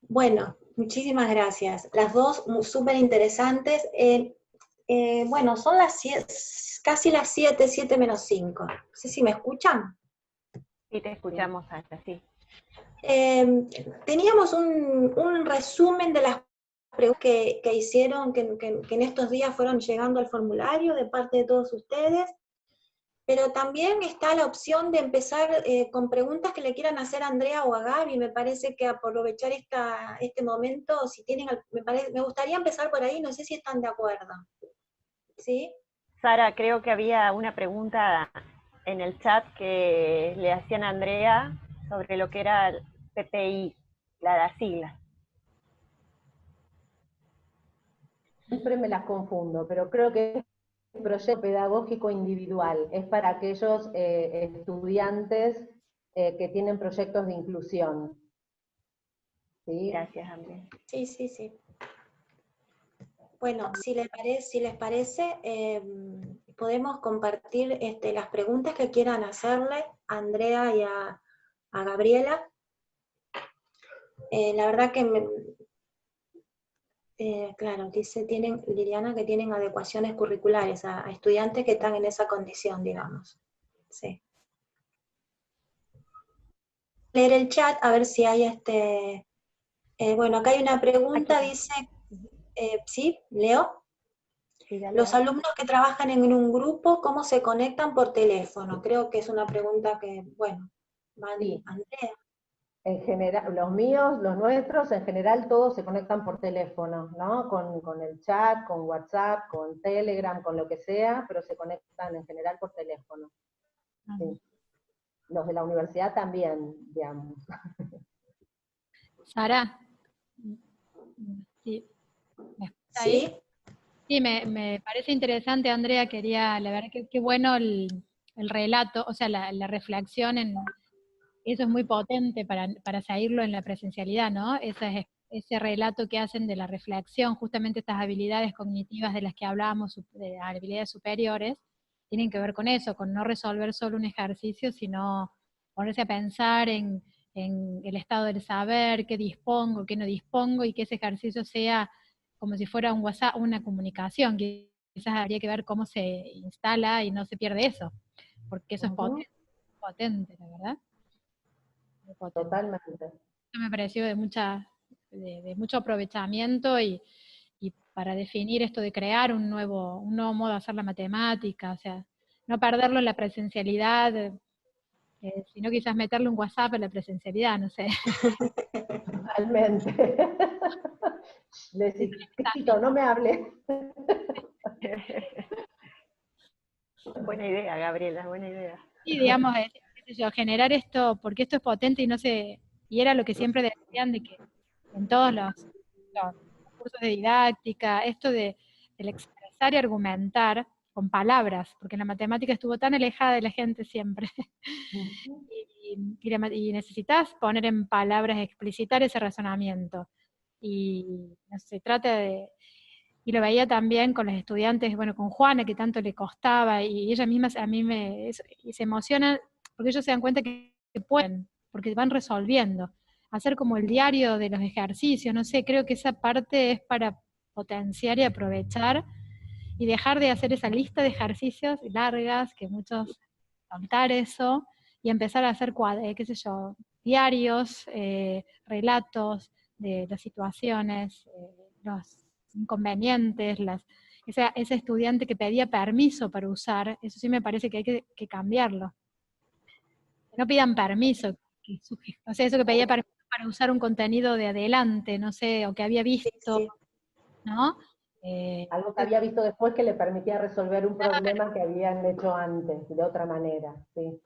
Bueno, muchísimas gracias. Las dos súper interesantes. Bueno, son casi las 7, 7 menos 5. No sé si me escuchan. Sí, te escuchamos, Sara, sí. Teníamos un resumen de las preguntas que hicieron, que en estos días fueron llegando al formulario de parte de todos ustedes. Pero también está la opción de empezar con preguntas que le quieran hacer a Andrea o a Gaby. Me parece que aprovechar este momento, si tienen, me gustaría empezar por ahí, no sé si están de acuerdo. ¿Sí? Sara, creo que había una pregunta en el chat que le hacían a Andrea sobre lo que era el PPI, la sigla. Siempre me las confundo, pero creo que es proyecto pedagógico individual, es para aquellos estudiantes que tienen proyectos de inclusión. ¿Sí? Gracias, Andrea. Sí, sí, sí. Bueno, si les parece, podemos compartir las preguntas que quieran hacerle a Andrea y a Gabriela. La verdad que claro, dice Liliana que tienen adecuaciones curriculares a estudiantes que están en esa condición, digamos. Sí. Leer el chat, a ver si hay bueno, acá hay una pregunta, Aquí. dice, ¿sí? ¿Leo? Sí, dale, Los dale. alumnos que trabajan en un grupo, ¿cómo se conectan por teléfono? Creo que es una pregunta que, bueno, Sí. Andrea. En general, los míos, los nuestros, en general todos se conectan por teléfono, ¿no? Con el chat, con WhatsApp, con Telegram, con lo que sea, pero se conectan en general por teléfono. Sí. Los de la universidad también, digamos. Sara, ¿sí? ¿Me escucha ahí? ¿Sí? Sí, me parece interesante, Andrea, quería, la verdad que qué bueno el relato, o sea, la reflexión, eso es muy potente para seguirlo en la presencialidad, ¿no? Ese relato que hacen de la reflexión, justamente estas habilidades cognitivas de las que hablábamos, de las habilidades superiores, tienen que ver con eso, con no resolver solo un ejercicio, sino ponerse a pensar en el estado del saber, qué dispongo, qué no dispongo, y que ese ejercicio sea como si fuera un WhatsApp, una comunicación, que quizás habría que ver cómo se instala y no se pierde eso, porque eso es potente, la verdad. Muy potente. Totalmente. Eso me pareció de mucho aprovechamiento y para definir esto de crear un nuevo modo de hacer la matemática, o sea, no perderlo en la presencialidad, sino quizás meterle un WhatsApp en la presencialidad, no sé. Totalmente. Le decís, Cristo, no me hable. Buena idea, Gabriela, buena idea. Y digamos, qué sé yo, generar esto, porque esto es potente y no sé, y era lo que siempre decían de que en todos los cursos de didáctica, esto del expresar y argumentar con palabras, porque la matemática estuvo tan alejada de la gente siempre, y necesitas poner en palabras, explicitar ese razonamiento, y no sé, se trata de, y lo veía también con los estudiantes, bueno, con Juana, que tanto le costaba, y ella misma a mí y se emociona, porque ellos se dan cuenta que pueden, porque van resolviendo. Hacer como el diario de los ejercicios, no sé, creo que esa parte es para potenciar y aprovechar, y dejar de hacer esa lista de ejercicios largas, que muchos soltar eso, y empezar a hacer, qué sé yo, diarios, relatos de las situaciones, los inconvenientes, ese estudiante que pedía permiso para usar, eso sí me parece que hay que cambiarlo. Que no pidan permiso, o sea, eso que pedía permiso para usar un contenido de adelante, no sé, o que había visto, Sí. ¿no? Algo que había visto después que le permitía resolver un problema que habían hecho antes, de otra manera. ¿Sí?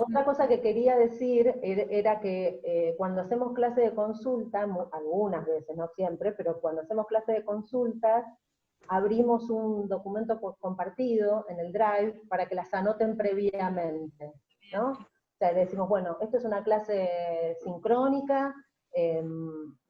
Otra cosa que quería decir era que cuando hacemos clase de consulta, algunas veces, no siempre, pero cuando hacemos clase de consultas, abrimos un documento compartido en el Drive para que las anoten previamente, ¿no? O sea, decimos, bueno, esto es una clase sincrónica,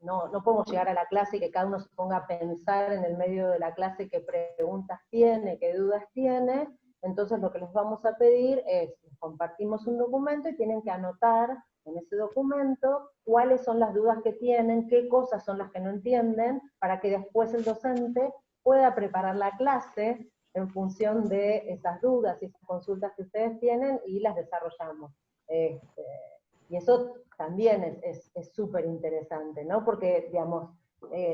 no podemos llegar a la clase y que cada uno se ponga a pensar en el medio de la clase qué preguntas tiene, qué dudas tiene, Entonces lo que les vamos a pedir es, compartimos un documento y tienen que anotar en ese documento cuáles son las dudas que tienen, qué cosas son las que no entienden, para que después el docente pueda preparar la clase en función de esas dudas y esas consultas que ustedes tienen y las desarrollamos. Y eso también es súper interesante, ¿no? Porque, digamos,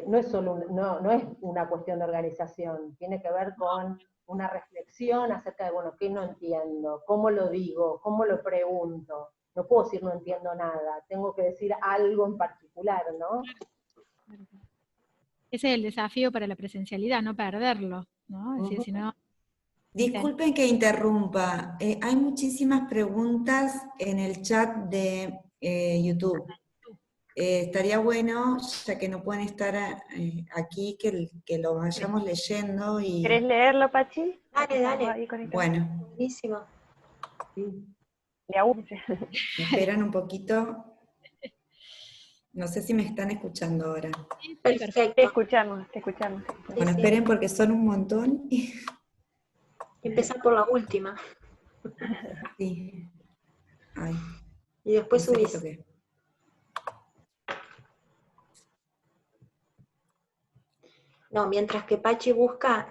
no es solo no es una cuestión de organización, tiene que ver con una reflexión acerca de, bueno, ¿qué no entiendo? ¿Cómo lo digo? ¿Cómo lo pregunto? No puedo decir no entiendo nada, tengo que decir algo en particular, ¿no? Ese es el desafío para la presencialidad, no perderlo, ¿no? Es decir, si no... Disculpen que interrumpa, hay muchísimas preguntas en el chat de YouTube. Estaría bueno, ya que no pueden estar aquí, que lo vayamos leyendo y... ¿Querés leerlo, Pachi? Dale. Bueno. Buenísimo. Sí. ¿Me esperan un poquito? No sé si me están escuchando ahora. Perfecto. Te escuchamos. Bueno, esperen porque son un montón. Empezar por la última. Sí. Ay, Y después no sé qué subís. toqué. No, mientras que Pachi busca,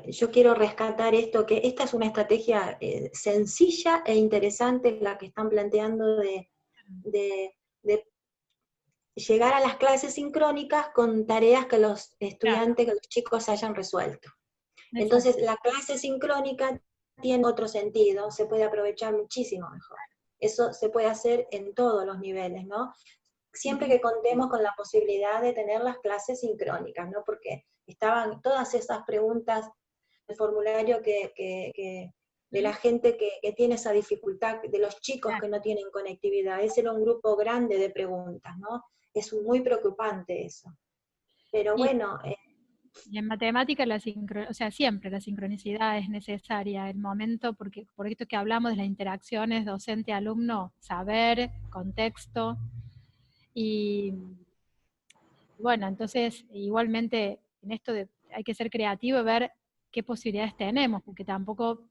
yo quiero rescatar esto, que esta es una estrategia sencilla e interesante la que están planteando de llegar a las clases sincrónicas con tareas que los estudiantes, que los chicos hayan resuelto. Entonces, la clase sincrónica tiene otro sentido, se puede aprovechar muchísimo mejor. Eso se puede hacer en todos los niveles, ¿no? Siempre que contemos con la posibilidad de tener las clases sincrónicas, ¿no? Porque estaban todas esas preguntas del formulario de la gente que tiene esa dificultad, de los chicos que no tienen conectividad. Ese era un grupo grande de preguntas, ¿no? Es muy preocupante eso. Pero bueno... Y en matemática, o sea, siempre la sincronicidad es necesaria, el momento, porque por esto que hablamos de las interacciones docente-alumno, saber, contexto, y bueno, entonces igualmente en esto hay que ser creativo y ver qué posibilidades tenemos, porque tampoco,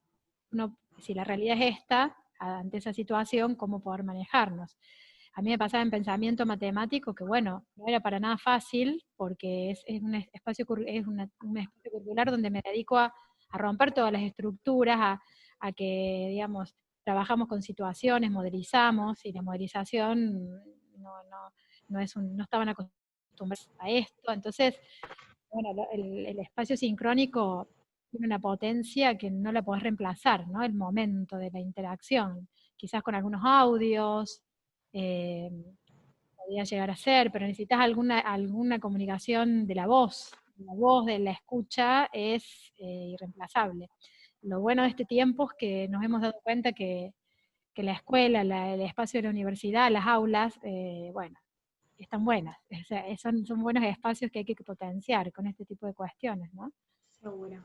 si la realidad es esta, ante esa situación, cómo poder manejarnos. A mí me pasaba en pensamiento matemático que, bueno, no era para nada fácil, porque es un espacio curricular donde me dedico a romper todas las estructuras, a que, digamos, trabajamos con situaciones, modelizamos, y la modelización no estaban acostumbrados a esto. Entonces, bueno, el espacio sincrónico tiene una potencia que no la podés reemplazar, ¿no? El momento de la interacción, quizás con algunos audios, podría llegar a ser, pero necesitas alguna comunicación de la voz. La voz de la escucha es irreemplazable. Lo bueno de este tiempo es que nos hemos dado cuenta que la escuela, el espacio de la universidad, las aulas, bueno, están buenas. O sea, son buenos espacios que hay que potenciar con este tipo de cuestiones, ¿no? Seguro.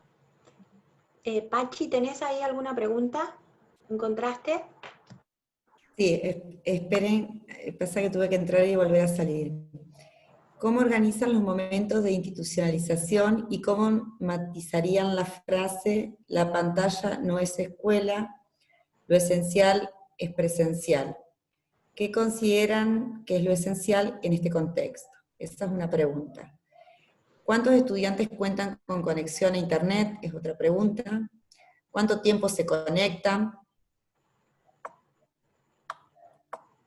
Pachi, ¿tenés ahí alguna pregunta? ¿Encontraste? Sí, esperen, pasa que tuve que entrar y volver a salir. ¿Cómo organizan los momentos de institucionalización y cómo matizarían la frase "la pantalla no es escuela, lo esencial es presencial"? ¿Qué consideran que es lo esencial en este contexto? Esa es una pregunta. ¿Cuántos estudiantes cuentan con conexión a internet? Es otra pregunta. ¿Cuánto tiempo se conectan?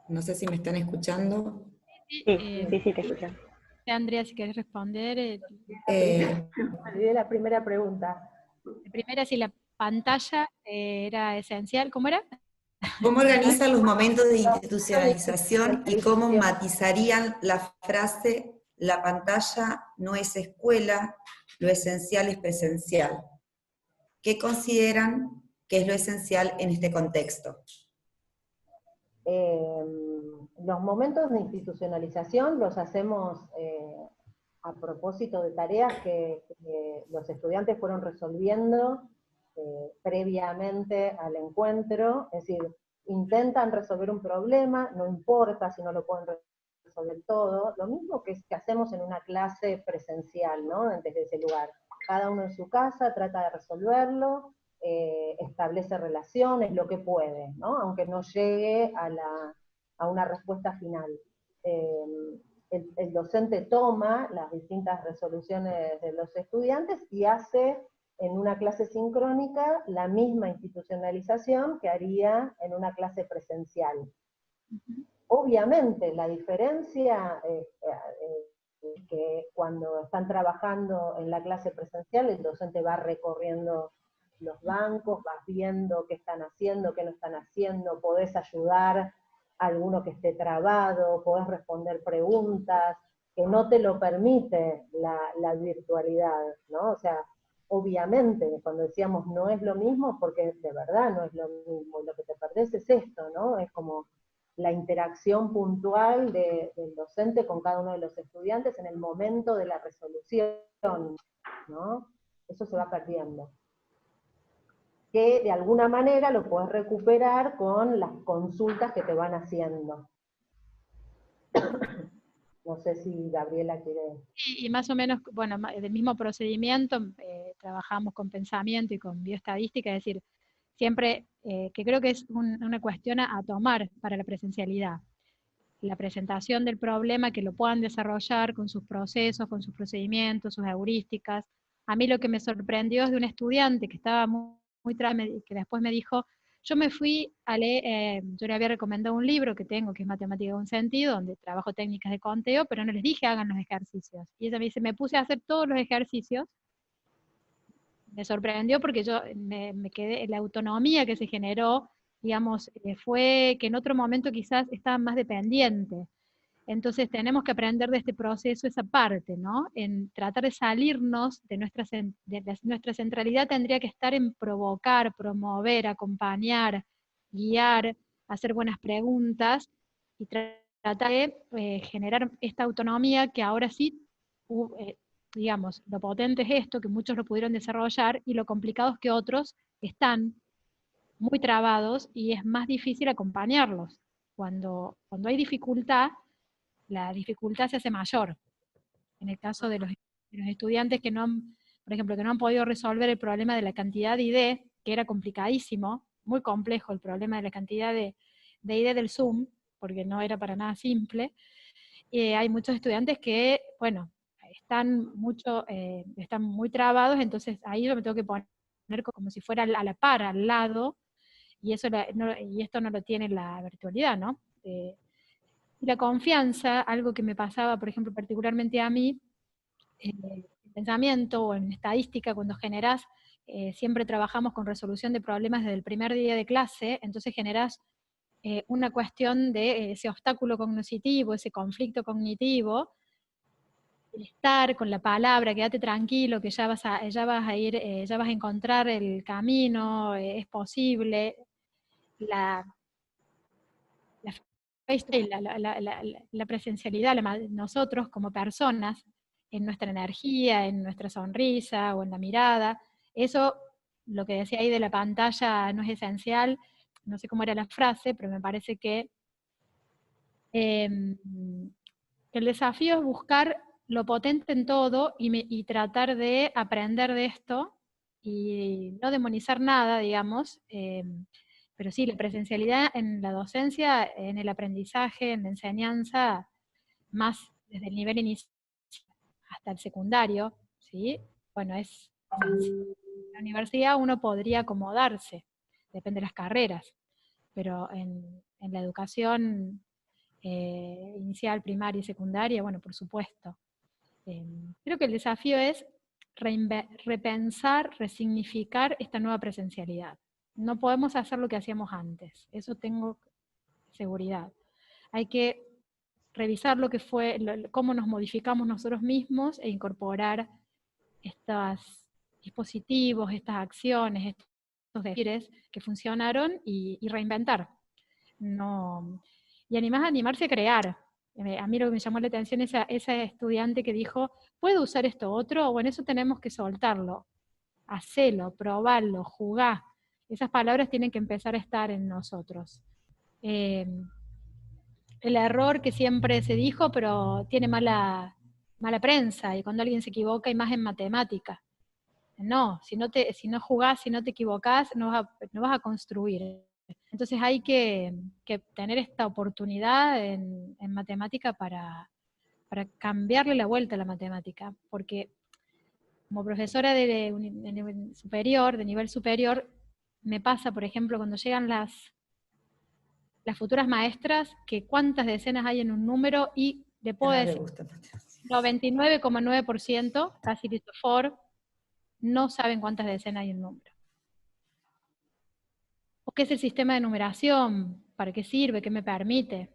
No sé si me están escuchando. Sí, te escuchamos. Andrea, si querés responder. Olvidé la primera pregunta. La primera, si la pantalla era esencial, ¿cómo era? ¿Cómo organizan los momentos de institucionalización y cómo matizarían la frase "la pantalla no es escuela, lo esencial es presencial"? ¿Qué consideran que es lo esencial en este contexto? Los momentos de institucionalización los hacemos a propósito de tareas que los estudiantes fueron resolviendo previamente al encuentro, es decir, intentan resolver un problema, no importa si no lo pueden resolver todo, lo mismo que hacemos en una clase presencial, ¿no? Desde ese lugar. Cada uno en su casa trata de resolverlo, establece relaciones, lo que puede, ¿no? Aunque no llegue a una respuesta final. El docente toma las distintas resoluciones de los estudiantes y hace en una clase sincrónica la misma institucionalización que haría en una clase presencial. Obviamente, la diferencia es que cuando están trabajando en la clase presencial, el docente va recorriendo los bancos, vas viendo qué están haciendo, qué no están haciendo, podés ayudar a alguno que esté trabado, podés responder preguntas, que no te lo permite la virtualidad, ¿no? O sea, obviamente, cuando decíamos no es lo mismo, porque de verdad no es lo mismo, lo que te perdés es esto, ¿no? Es como la interacción puntual del docente con cada uno de los estudiantes en el momento de la resolución, ¿no? Eso se va perdiendo. Que de alguna manera lo puedes recuperar con las consultas que te van haciendo. No sé si Gabriela quiere... Y más o menos, bueno, del mismo procedimiento, trabajamos con pensamiento y con bioestadística, es decir, siempre, que creo que es una cuestión a tomar para la presencialidad. La presentación del problema, que lo puedan desarrollar con sus procesos, con sus procedimientos, sus heurísticas. A mí lo que me sorprendió es de un estudiante que estaba que después me dijo, yo me fui a leer, yo le había recomendado un libro que tengo, que es Matemática de un Sentido, donde trabajo técnicas de conteo, pero no les dije hagan los ejercicios. Y ella me dice, me puse a hacer todos los ejercicios. Me sorprendió porque yo me quedé, la autonomía que se generó, digamos, fue que en otro momento quizás estaba más dependiente. Entonces tenemos que aprender de este proceso esa parte, ¿no? En tratar de salirnos de nuestra centralidad tendría que estar en provocar, promover, acompañar, guiar, hacer buenas preguntas y tratar de generar esta autonomía que ahora sí, digamos, lo potente es esto, que muchos lo pudieron desarrollar y lo complicado es que otros están muy trabados y es más difícil acompañarlos. Cuando hay dificultad, la dificultad se hace mayor. En el caso de los estudiantes que no han, por ejemplo, que no han podido resolver el problema de la cantidad de ID, que era complicadísimo, muy complejo el problema de la cantidad de ID del Zoom, porque no era para nada simple, hay muchos estudiantes que, bueno, están muy trabados, entonces ahí yo me tengo que poner como si fuera a la par, al lado, y esto no lo tiene la virtualidad, ¿no? Y la confianza, algo que me pasaba, por ejemplo, particularmente a mí, en pensamiento o en estadística, cuando generás, siempre trabajamos con resolución de problemas desde el primer día de clase, entonces generás una cuestión de ese obstáculo cognitivo, ese conflicto cognitivo, el estar con la palabra, quédate tranquilo, que ya vas a ir, ya vas a encontrar el camino, es posible, la presencialidad, nosotros como personas, en nuestra energía, en nuestra sonrisa o en la mirada, eso, lo que decía ahí de la pantalla no es esencial, no sé cómo era la frase, pero me parece que el desafío es buscar lo potente en todo y tratar de aprender de esto y no demonizar nada, digamos, pero sí, la presencialidad en la docencia, en el aprendizaje, en la enseñanza, más desde el nivel inicial hasta el secundario, ¿sí? Bueno, es en la universidad uno podría acomodarse, depende de las carreras, pero en la educación inicial, primaria y secundaria, bueno, por supuesto. Creo que el desafío es repensar, resignificar esta nueva presencialidad. No podemos hacer lo que hacíamos antes, eso tengo seguridad. Hay que revisar lo que fue, cómo nos modificamos nosotros mismos e incorporar estos dispositivos, estas acciones, estos decires que funcionaron y reinventar. No, y animarse a crear. A mí lo que me llamó la atención es ese estudiante que dijo, ¿puedo usar esto otro? Bueno, eso tenemos que soltarlo, hacelo, probarlo, jugar. Esas palabras tienen que empezar a estar en nosotros. El error que siempre se dijo, pero tiene mala prensa, y cuando alguien se equivoca, y más en matemática. No, si no jugás, si no te equivocás, no vas a construir. Entonces hay que tener esta oportunidad en matemática para cambiarle la vuelta a la matemática, porque como profesora de nivel superior, me pasa, por ejemplo, cuando llegan las futuras maestras, que cuántas decenas hay en un número, y le puedo No le decir, gusta. 99,9%, casi listo for, no saben cuántas decenas hay en un número. ¿O qué es el sistema de numeración? ¿Para qué sirve? ¿Qué me permite?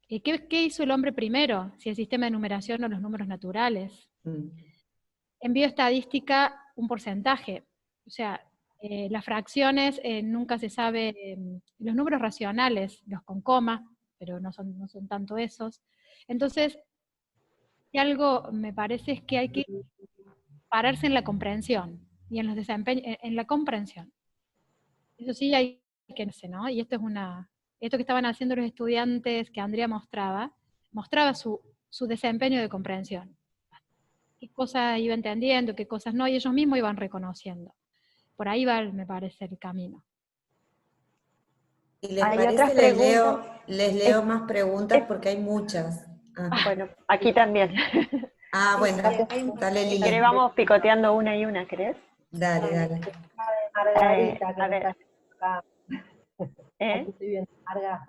¿Qué hizo el hombre primero? Si el sistema de numeración o los números naturales. En bioestadística, un porcentaje. O sea, las fracciones nunca se sabe, los números racionales, los con coma, pero no son tanto esos. Entonces, y algo me parece es que hay que pararse en la comprensión y en los desempeños, en la comprensión. Eso sí hay que, ¿no? Y esto que estaban haciendo los estudiantes, que Andrea mostraba su desempeño de comprensión. Qué cosas iba entendiendo, qué cosas no, y ellos mismos iban reconociendo. Por ahí va, me parece, el camino. Si les ¿Hay parece, otras les leo más preguntas porque hay muchas. Bueno, aquí también. Bueno, dale, Si Lili. querés, vamos picoteando una y una, ¿querés? Dale. Margarita, que a ver. está acá. ¿Eh? Aquí estoy viendo, Marga.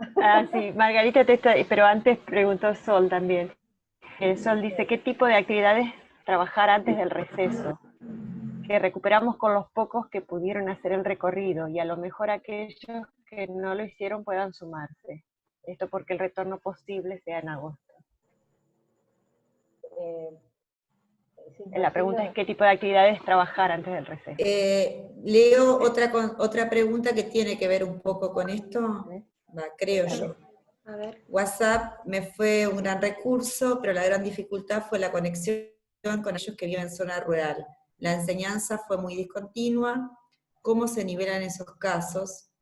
Sí, Margarita pero antes preguntó Sol también. Sol dice, ¿qué tipo de actividades trabajar antes del receso? Que recuperamos con los pocos que pudieron hacer el recorrido y a lo mejor aquellos que no lo hicieron puedan sumarse. Esto porque el retorno posible sea en agosto. La pregunta es, ¿qué tipo de actividades trabajar antes del receso? Leo otra pregunta que tiene que ver un poco con esto, creo yo. A ver. WhatsApp me fue un gran recurso, pero la gran dificultad fue la conexión con aquellos que viven en zona rural. La enseñanza fue muy discontinua. ¿Cómo se nivelan esos casos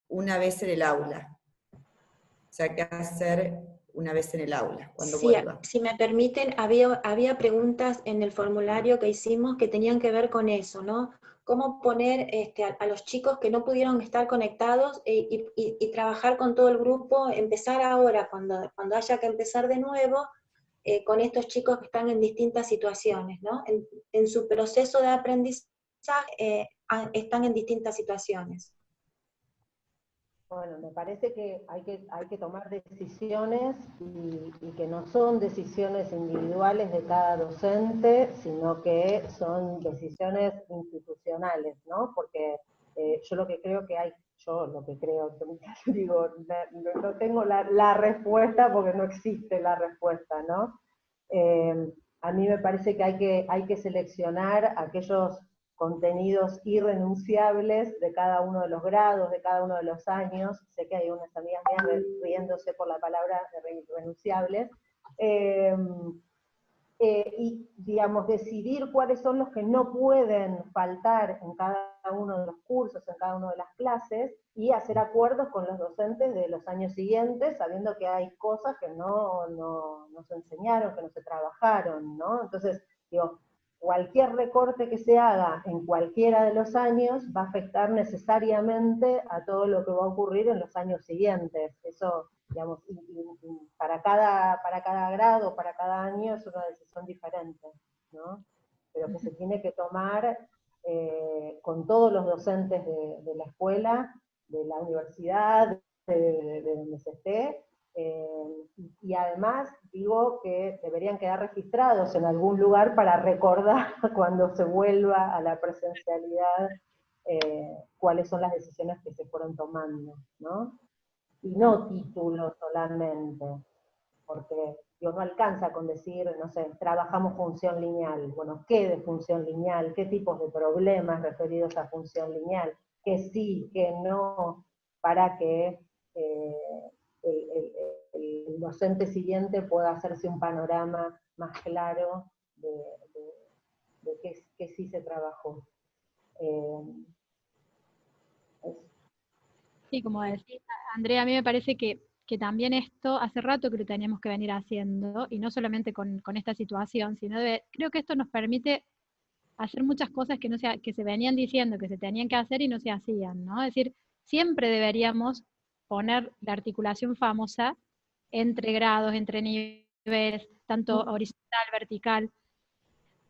una vez en el aula? O sea, ¿qué hacer una vez en el aula, cuando vuelva? Si me permiten, había preguntas en el formulario que hicimos que tenían que ver con eso, ¿no? Cómo poner a los chicos que no pudieron estar conectados y trabajar con todo el grupo, empezar ahora, cuando haya que empezar de nuevo, con estos chicos que están en distintas situaciones, ¿no? En su proceso de aprendizaje están en distintas situaciones. Bueno, me parece que hay que tomar decisiones y que no son decisiones individuales de cada docente, sino que son decisiones institucionales, ¿no? Porque yo lo que creo, digo, no tengo la respuesta porque no existe la respuesta, ¿no? A mí me parece que hay que seleccionar aquellos contenidos irrenunciables de cada uno de los grados, de cada uno de los años. Sé que hay unas amigas mías riéndose por la palabra irrenunciables. Y, digamos, decidir cuáles son los que no pueden faltar en cada uno de los cursos, en cada una de las clases, y hacer acuerdos con los docentes de los años siguientes, sabiendo que hay cosas que no se enseñaron, que no se trabajaron, ¿no? Entonces, digo, cualquier recorte que se haga en cualquiera de los años va a afectar necesariamente a todo lo que va a ocurrir en los años siguientes. Eso, digamos, para cada grado, para cada año es una decisión diferente, ¿no? Pero que se tiene que tomar con todos los docentes de la escuela, de la universidad, de donde se esté, y además digo que deberían quedar registrados en algún lugar para recordar cuando se vuelva a la presencialidad cuáles son las decisiones que se fueron tomando, ¿no? Y no títulos solamente, porque no alcanza con decir, no sé, trabajamos función lineal. Bueno, ¿qué de función lineal? ¿Qué tipos de problemas referidos a función lineal? ¿Qué sí, qué no? Para que el docente siguiente pueda hacerse un panorama más claro de qué sí se trabajó. Sí, como decía Andrea, a mí me parece que también esto hace rato que lo teníamos que venir haciendo, y no solamente con esta situación, sino creo que esto nos permite hacer muchas cosas que se venían diciendo que se tenían que hacer y no se hacían, ¿no? Es decir, siempre deberíamos poner la articulación famosa entre grados, entre niveles, tanto horizontal, vertical.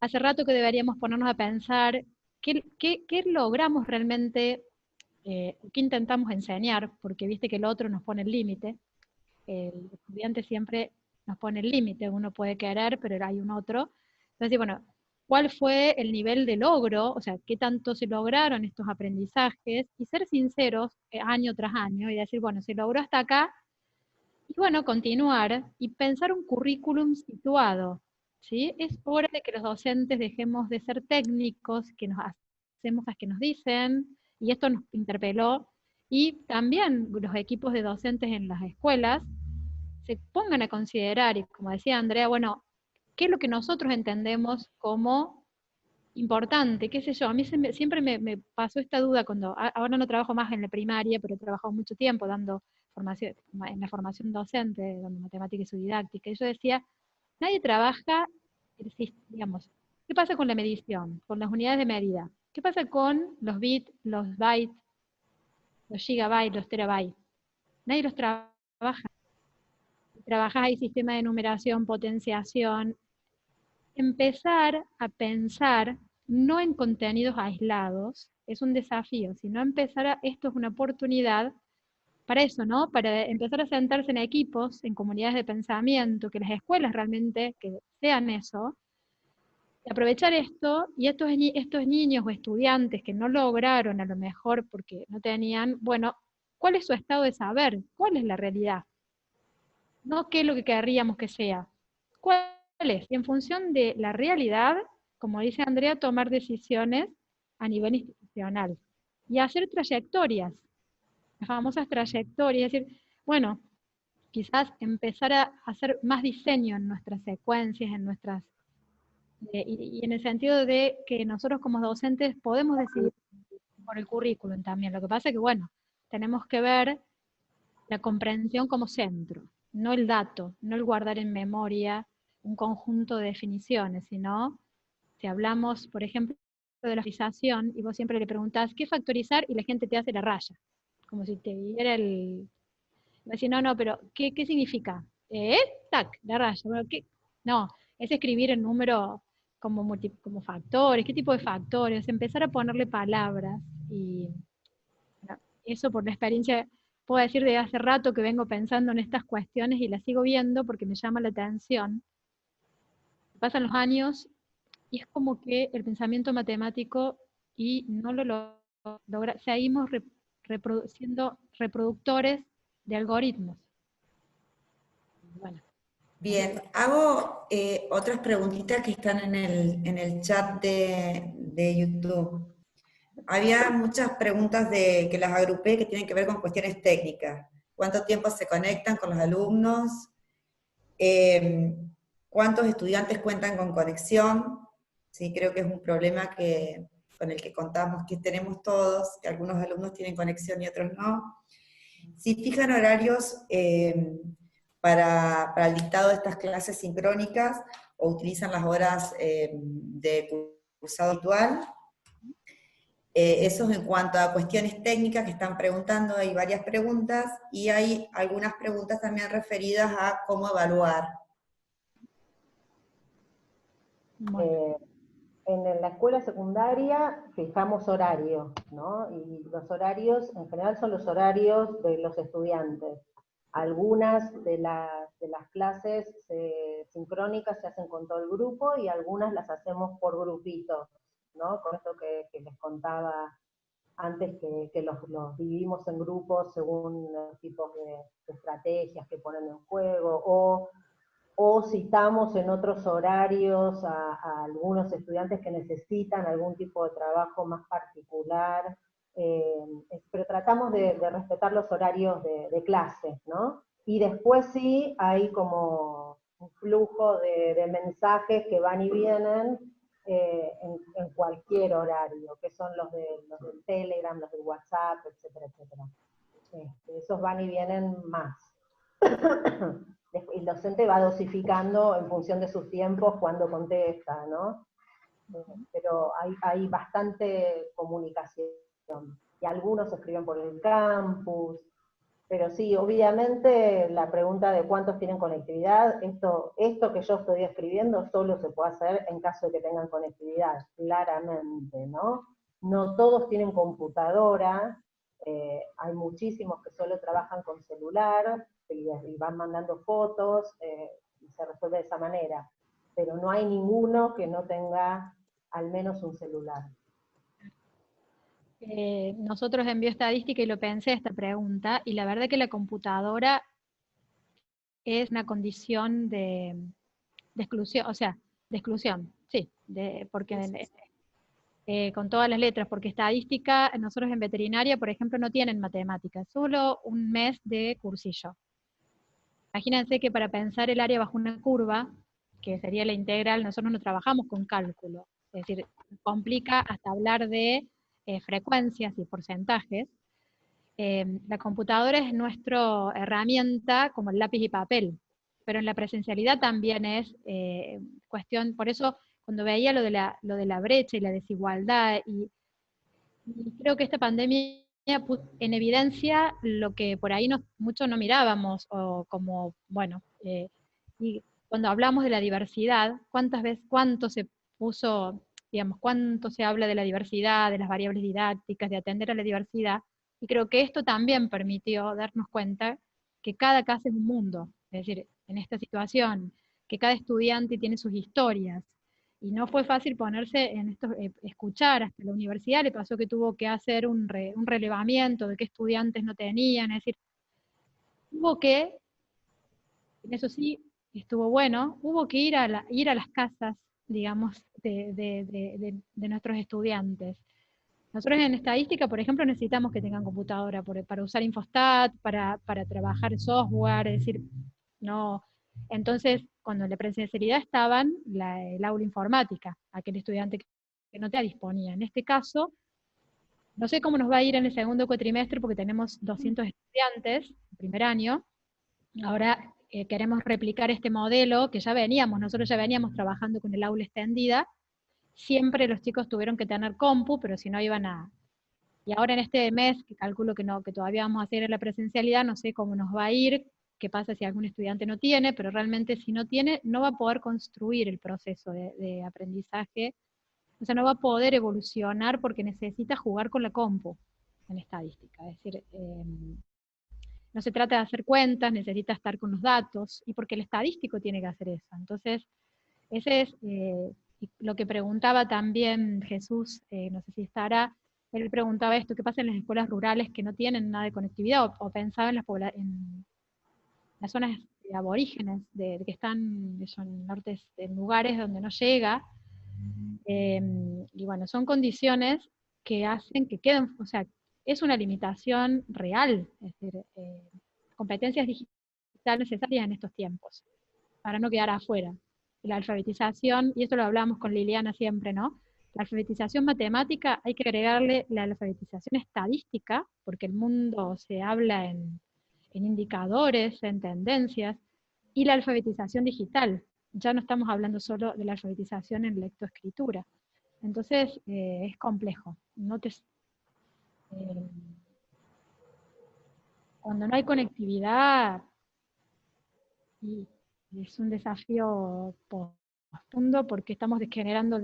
Hace rato que deberíamos ponernos a pensar qué logramos realmente, qué intentamos enseñar, porque viste que el otro nos pone el límite. El estudiante siempre nos pone el límite, uno puede querer, pero hay un otro. Entonces, bueno, ¿cuál fue el nivel de logro? O sea, ¿qué tanto se lograron estos aprendizajes? Y ser sinceros año tras año y decir, bueno, se logró hasta acá, y bueno, continuar y pensar un currículum situado, ¿sí? Es hora de que los docentes dejemos de ser técnicos, que nos hacemos las que nos dicen, y esto nos interpeló, y también los equipos de docentes en las escuelas se pongan a considerar, y como decía Andrea, bueno, ¿qué es lo que nosotros entendemos como importante? ¿Qué sé yo? A mí siempre me pasó esta duda cuando, ahora no trabajo más en la primaria, pero he trabajado mucho tiempo dando formación, en la formación docente, dando matemáticas y didáctica, y yo decía, nadie trabaja, digamos, ¿qué pasa con la medición, con las unidades de medida? ¿Qué pasa con los bits, los bytes, los gigabytes, los terabytes? Nadie los trabaja. Trabajas ahí sistema de numeración, potenciación, empezar a pensar no en contenidos aislados, es un desafío, sino esto es una oportunidad para eso, ¿no? Para empezar a sentarse en equipos, en comunidades de pensamiento, que las escuelas realmente que sean eso, y aprovechar esto, y estos niños o estudiantes que no lograron a lo mejor porque no tenían, bueno, ¿cuál es su estado de saber? ¿Cuál es la realidad? No qué es lo que querríamos que sea. ¿Cuál es? Y en función de la realidad, como dice Andrea, tomar decisiones a nivel institucional y hacer trayectorias, las famosas trayectorias, es decir, bueno, quizás empezar a hacer más diseño en nuestras secuencias, en nuestras, y en el sentido de que nosotros como docentes podemos decidir por el currículum también. Lo que pasa es que, bueno, tenemos que ver la comprensión como centro, no el dato, no el guardar en memoria un conjunto de definiciones, sino si hablamos, por ejemplo, de la factorización, y vos siempre le preguntás, ¿qué factorizar? Y la gente te hace la raya, como si te diera el... Va a decir, no, pero ¿qué significa? Tac, la raya. Bueno, ¿qué? No, es escribir el número como factores, ¿qué tipo de factores? Empezar a ponerle palabras y eso por la experiencia, puedo decir de hace rato que vengo pensando en estas cuestiones y las sigo viendo porque me llama la atención. Pasan los años y es como que el pensamiento matemático y no lo logra, seguimos reproduciendo reproductores de algoritmos. Bueno. Bien, hago otras preguntitas que están en el chat de YouTube. Había muchas preguntas que las agrupé que tienen que ver con cuestiones técnicas. ¿Cuánto tiempo se conectan con los alumnos? ¿Cuántos estudiantes cuentan con conexión? Sí, creo que es un problema con el que contamos, que tenemos todos, que algunos alumnos tienen conexión y otros no. Si fijan horarios para el dictado de estas clases sincrónicas, o utilizan las horas de cursado habitual. Eso es en cuanto a cuestiones técnicas que están preguntando, hay varias preguntas, y hay algunas preguntas también referidas a cómo evaluar. En la escuela secundaria fijamos horarios, ¿no? Y los horarios en general son los horarios de los estudiantes. Algunas de las clases sincrónicas se hacen con todo el grupo y algunas las hacemos por grupitos, ¿no? Con esto que les contaba antes, que los dividimos en grupos según los tipos de estrategias que ponen en juego, o citamos en otros horarios a algunos estudiantes que necesitan algún tipo de trabajo más particular, pero tratamos de respetar los horarios de clase, ¿no? Y después sí hay como un flujo de mensajes que van y vienen en cualquier horario, que son los del Telegram, los del WhatsApp, etcétera, etcétera. Esos van y vienen más. El docente va dosificando en función de sus tiempos cuando contesta, ¿no? pero hay bastante comunicación. Y algunos escriben por el campus, pero sí, obviamente la pregunta de cuántos tienen conectividad, esto que yo estoy escribiendo solo se puede hacer en caso de que tengan conectividad, claramente, ¿no? No todos tienen computadora, hay muchísimos que solo trabajan con celular y van mandando fotos y se resuelve de esa manera, pero no hay ninguno que no tenga al menos un celular. Nosotros en bioestadística, y lo pensé esta pregunta, y la verdad que la computadora es una condición de exclusión, o sea, de exclusión, sí, porque con todas las letras, porque estadística, nosotros en veterinaria, por ejemplo, no tienen matemáticas, solo un mes de cursillo. Imagínense que para pensar el área bajo una curva, que sería la integral, nosotros no trabajamos con cálculo, es decir, complica hasta hablar de frecuencias y porcentajes. La computadora es nuestra herramienta como el lápiz y papel, pero en la presencialidad también es cuestión, por eso cuando veía lo de la brecha y la desigualdad, y creo que esta pandemia puso en evidencia lo que por ahí muchos no mirábamos, o como, bueno, y cuando hablamos de la diversidad, cuánto se puso, digamos, cuánto se habla de la diversidad, de las variables didácticas, de atender a la diversidad, y creo que esto también permitió darnos cuenta que cada caso es un mundo, es decir, en esta situación, que cada estudiante tiene sus historias, y no fue fácil ponerse en esto, escuchar. Hasta la universidad le pasó que tuvo que hacer un relevamiento de qué estudiantes no tenían, es decir, hubo que, en eso sí estuvo bueno, hubo que ir a las casas, digamos, de nuestros estudiantes. Nosotros en estadística, por ejemplo, necesitamos que tengan computadora para usar Infostat, para trabajar software, es decir, no. Entonces, cuando en la presencialidad estaban el aula informática, aquel estudiante que no te disponía. En este caso, no sé cómo nos va a ir en el segundo cuatrimestre porque tenemos 200 estudiantes, en primer año. Ahora queremos replicar este modelo que nosotros ya veníamos trabajando con el aula extendida. Siempre los chicos tuvieron que tener compu, pero si no iban a... Y ahora en este mes, que calculo que no, que todavía vamos a hacer en la presencialidad, no sé cómo nos va a ir, qué pasa si algún estudiante no tiene, pero realmente si no tiene, no va a poder construir el proceso de aprendizaje, o sea, no va a poder evolucionar porque necesita jugar con la compu en estadística. Es decir, no se trata de hacer cuentas, necesita estar con los datos, y porque el estadístico tiene que hacer eso. Entonces, ese es lo que preguntaba también Jesús, no sé si estará, él preguntaba esto, ¿qué pasa en las escuelas rurales que no tienen nada de conectividad? O pensaba en las zonas aborígenes, que están en nortes, en lugares donde no llega, y bueno, son condiciones que hacen que queden, o sea, es una limitación real, es decir, competencias digitales necesarias en estos tiempos, para no quedar afuera. La alfabetización, y esto lo hablamos con Liliana siempre, ¿no? La alfabetización matemática hay que agregarle la alfabetización estadística, porque el mundo se habla en indicadores, en tendencias, y la alfabetización digital. Ya no estamos hablando solo de la alfabetización en lectoescritura. Entonces, es complejo. Eh, Cuando no hay conectividad, y es un desafío profundo porque estamos generando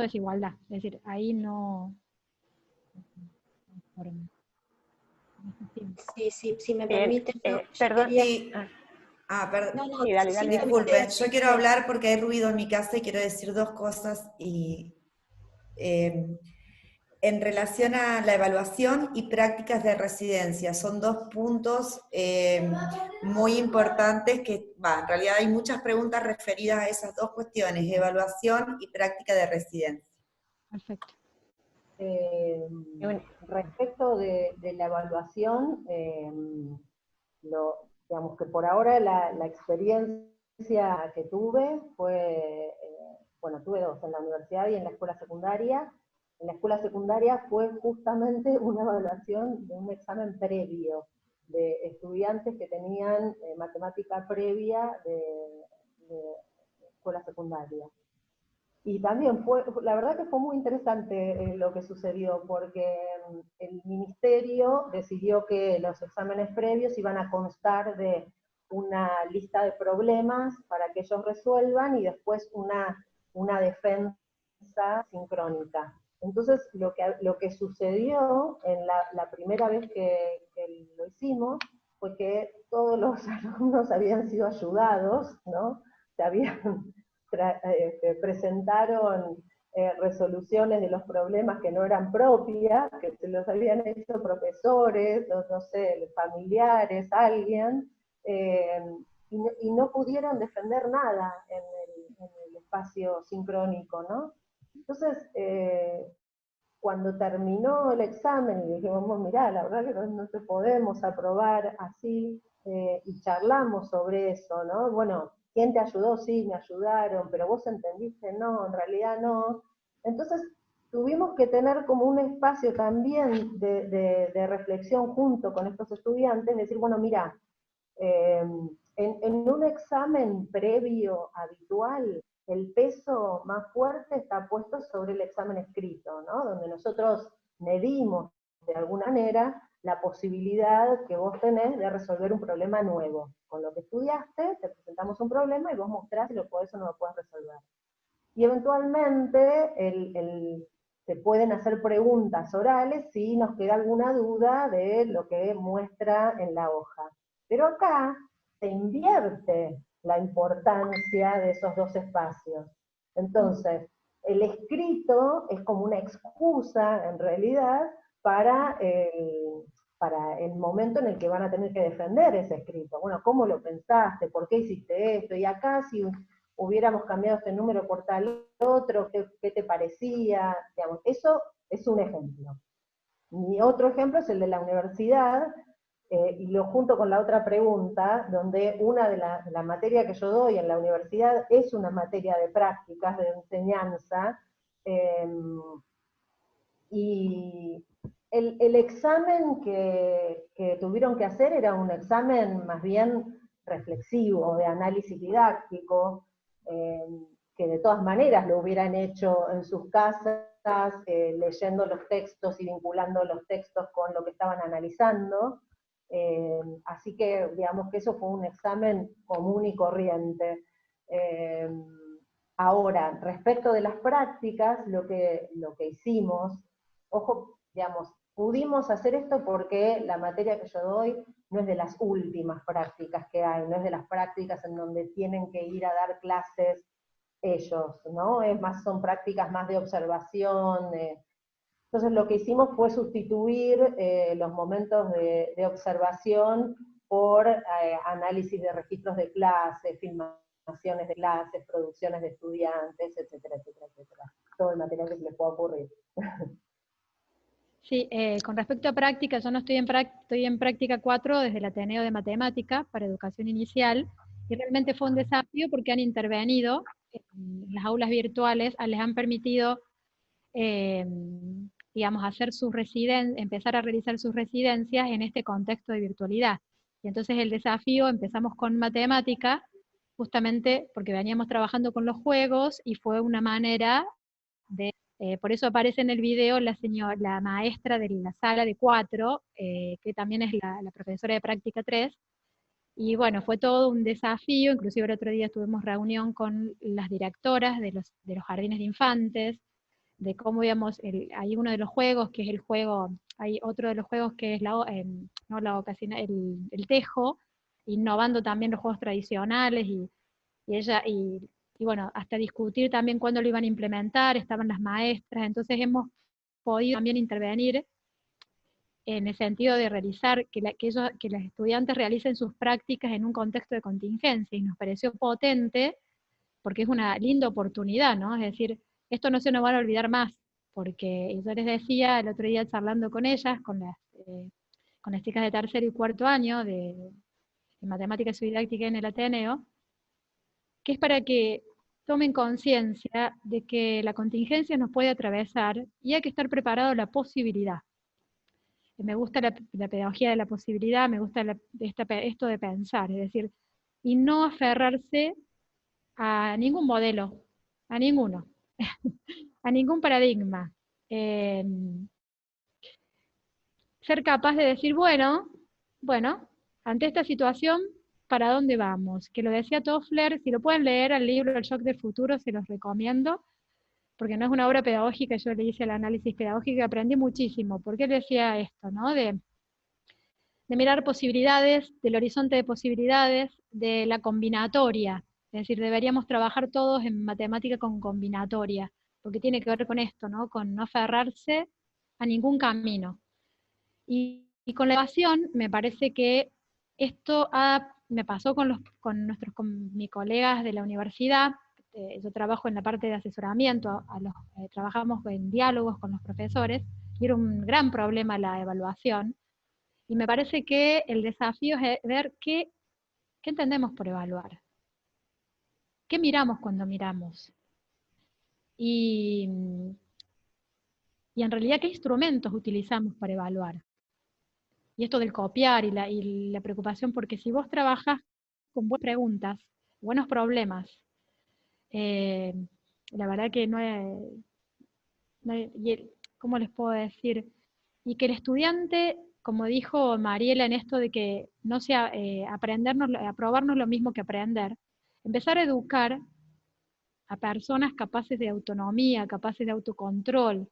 desigualdad. Es decir, ahí no... Sí, sí, si me permiten, yo perdón. quería... Sí. Perdón. No, no, Sí, dale, dale. Disculpen, yo quiero hablar porque hay ruido en mi casa y quiero decir dos cosas. En relación a la evaluación y prácticas de residencia, son dos puntos muy importantes que, en realidad hay muchas preguntas referidas a esas dos cuestiones, evaluación y práctica de residencia. Perfecto. Respecto de la evaluación, digamos que por ahora la experiencia que tuve fue, bueno, tuve dos, en la universidad y en la escuela secundaria. En la escuela secundaria fue justamente una evaluación de un examen previo, de estudiantes que tenían matemática previa de escuela secundaria. Y también la verdad que fue muy interesante lo que sucedió, porque el ministerio decidió que los exámenes previos iban a constar de una lista de problemas para que ellos resuelvan y después una defensa sincrónica. Entonces, lo que sucedió en la primera vez que lo hicimos fue que todos los alumnos habían sido ayudados, ¿no? Se habían presentaron resoluciones de los problemas que no eran propias, que se los habían hecho profesores, no sé, familiares, alguien, y no pudieron defender nada en el espacio sincrónico, ¿no? Entonces, cuando terminó el examen y dijimos, mirá, la verdad que no te podemos aprobar así, y charlamos sobre eso, ¿no? Bueno, ¿quién te ayudó? Sí, me ayudaron, pero vos entendiste, no, en realidad no. Entonces, tuvimos que tener como un espacio también de reflexión junto con estos estudiantes, decir, bueno, mira, en un examen previo habitual, el peso más fuerte está puesto sobre el examen escrito, ¿no? Donde nosotros medimos de alguna manera la posibilidad que vos tenés de resolver un problema nuevo. Con lo que estudiaste, te presentamos un problema y vos mostrás si lo podés o no lo podés resolver. Y eventualmente se pueden hacer preguntas orales si nos queda alguna duda de lo que muestra en la hoja. Pero acá se invierte la importancia de esos dos espacios. Entonces, el escrito es como una excusa, en realidad, para el momento en el que van a tener que defender ese escrito. Bueno, ¿cómo lo pensaste? ¿Por qué hiciste esto? Y acá, si hubiéramos cambiado este número por tal otro, ¿qué te parecía? Digamos, eso es un ejemplo. Mi otro ejemplo es el de la universidad, y lo junto con la otra pregunta, donde una de la materia que yo doy en la universidad es una materia de prácticas, de enseñanza, y el examen que tuvieron que hacer era un examen más bien reflexivo, de análisis didáctico, que de todas maneras lo hubieran hecho en sus casas, leyendo los textos y vinculando los textos con lo que estaban analizando. Así que digamos que eso fue un examen común y corriente. Ahora, respecto de las prácticas, lo que hicimos, ojo, digamos, pudimos hacer esto porque la materia que yo doy no es de las últimas prácticas que hay, no es de las prácticas en donde tienen que ir a dar clases ellos, ¿no? Son prácticas más de observación. Entonces lo que hicimos fue sustituir los momentos de observación por análisis de registros de clases, filmaciones de clases, producciones de estudiantes, etcétera, etcétera, etcétera. Todo el material que se les pueda ocurrir. Sí, con respecto a práctica, yo no estoy en práctica 4 desde el Ateneo de Matemática para educación inicial, y realmente fue un desafío porque han intervenido en las aulas virtuales, les han permitido, digamos, empezar a realizar sus residencias en este contexto de virtualidad. Y entonces el desafío, empezamos con matemática, justamente porque veníamos trabajando con los juegos, y fue una manera de... por eso aparece en el video la maestra de la sala de 4, que también es la profesora de práctica 3, y bueno, fue todo un desafío. Inclusive el otro día tuvimos reunión con las directoras de los jardines de infantes, de cómo íbamos, hay uno de los juegos que es el juego, hay otro de los juegos que es no la ocasión, el tejo, innovando también los juegos tradicionales, y bueno, hasta discutir también cuándo lo iban a implementar, estaban las maestras. Entonces hemos podido también intervenir en el sentido de realizar, que los estudiantes realicen sus prácticas en un contexto de contingencia, y nos pareció potente, porque es una linda oportunidad, ¿no? Es decir, esto no se nos va a olvidar más, porque yo les decía el otro día charlando con ellas, con las chicas de tercer y cuarto año de matemáticas y didáctica en el Ateneo, que es para que tomen conciencia de que la contingencia nos puede atravesar y hay que estar preparado a la posibilidad. Me gusta la pedagogía de la posibilidad, me gusta esto de pensar, es decir, y no aferrarse a ningún modelo, a ninguno. a ningún paradigma. Ser capaz de decir, bueno, ante esta situación, ¿para dónde vamos? Que lo decía Toffler, si lo pueden leer el libro El Shock del Futuro, se los recomiendo, porque no es una obra pedagógica, yo le hice el análisis pedagógico y aprendí muchísimo, porque él decía esto, ¿no? De mirar posibilidades, del horizonte de posibilidades, de la combinatoria, es decir, deberíamos trabajar todos en matemática con combinatoria, porque tiene que ver con esto, ¿no? Con no aferrarse a ningún camino. Y con la evasión, me parece que esto me pasó con mis colegas de la universidad. Yo trabajo en la parte de asesoramiento, trabajamos en diálogos con los profesores, y era un gran problema la evaluación. Y me parece que el desafío es ver qué entendemos por evaluar, qué miramos cuando miramos, y en realidad qué instrumentos utilizamos para evaluar. Y esto del copiar y la preocupación, porque si vos trabajas con buenas preguntas, buenos problemas, la verdad que ¿cómo les puedo decir? Y que el estudiante, como dijo Mariela en esto de que no sea aprobarnos lo mismo que aprender, empezar a educar a personas capaces de autonomía, capaces de autocontrol.